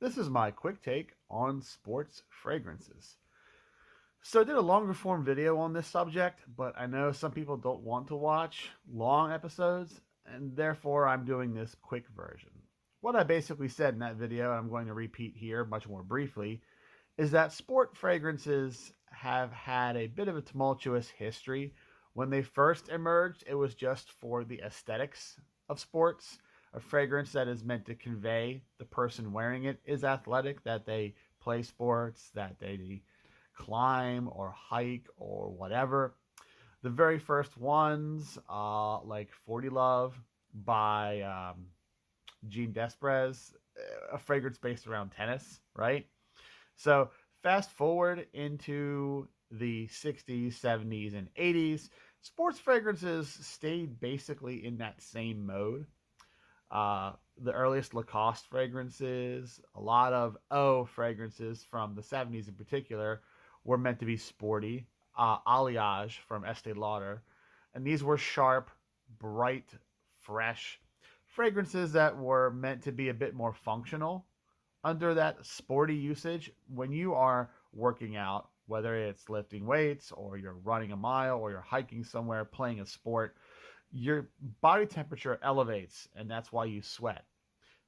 This is my quick take on sports fragrances. So I did a longer form video on this subject, but I know some people don't want to watch long episodes, and therefore I'm doing this quick version. What I basically said in that video, and I'm going to repeat here much more briefly, is that sport fragrances have had a bit of a tumultuous history. When they first emerged, it was just for the aesthetics of sports. A fragrance that is meant to convey the person wearing it is athletic, that they play sports, that they climb or hike or whatever. The very first ones, like 40 Love by Jean Desprez, a fragrance based around tennis, right? So fast forward into the 60s, 70s, and 80s, sports fragrances stayed basically in that same mode. The earliest Lacoste fragrances, a lot of fragrances from the 70s in particular, were meant to be sporty. Alliage from Estee Lauder. And these were sharp, bright, fresh fragrances that were meant to be a bit more functional under that sporty usage. When you are working out, whether it's lifting weights or you're running a mile or you're hiking somewhere, playing a sport, your body temperature elevates, and that's why you sweat.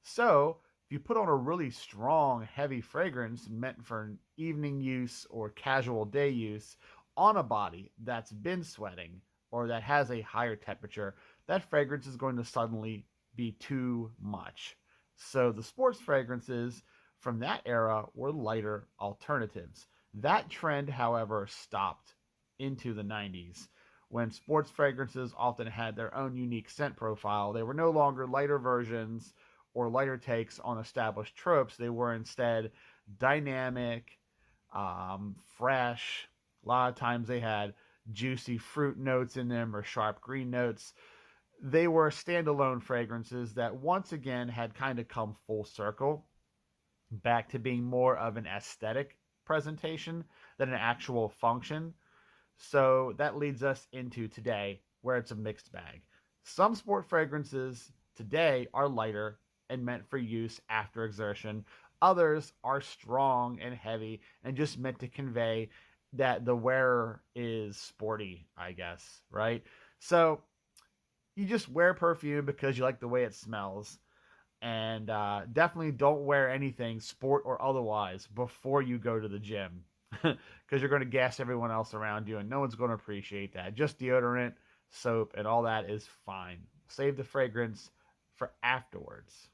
So, if you put on a really strong, heavy fragrance meant for evening use or casual day use on a body that's been sweating or that has a higher temperature, that fragrance is going to suddenly be too much. So, the sports fragrances from that era were lighter alternatives. That trend, however, stopped into the 90s when sports fragrances often had their own unique scent profile. They were no longer lighter versions or lighter takes on established tropes. They were instead dynamic, fresh. A lot of times they had juicy fruit notes in them or sharp green notes. They were standalone fragrances that once again had kind of come full circle back to being more of an aesthetic presentation than an actual function. So that leads us into today, where it's a mixed bag. Some sport fragrances today are lighter and meant for use after exertion. Others are strong and heavy and just meant to convey that the wearer is sporty, I guess, right? So you just wear perfume because you like the way it smells. And definitely don't wear anything, sport or otherwise, before you go to the gym. Because you're going to gas everyone else around you, and no one's going to appreciate that. Just deodorant, soap, and all that is fine. Save the fragrance for afterwards.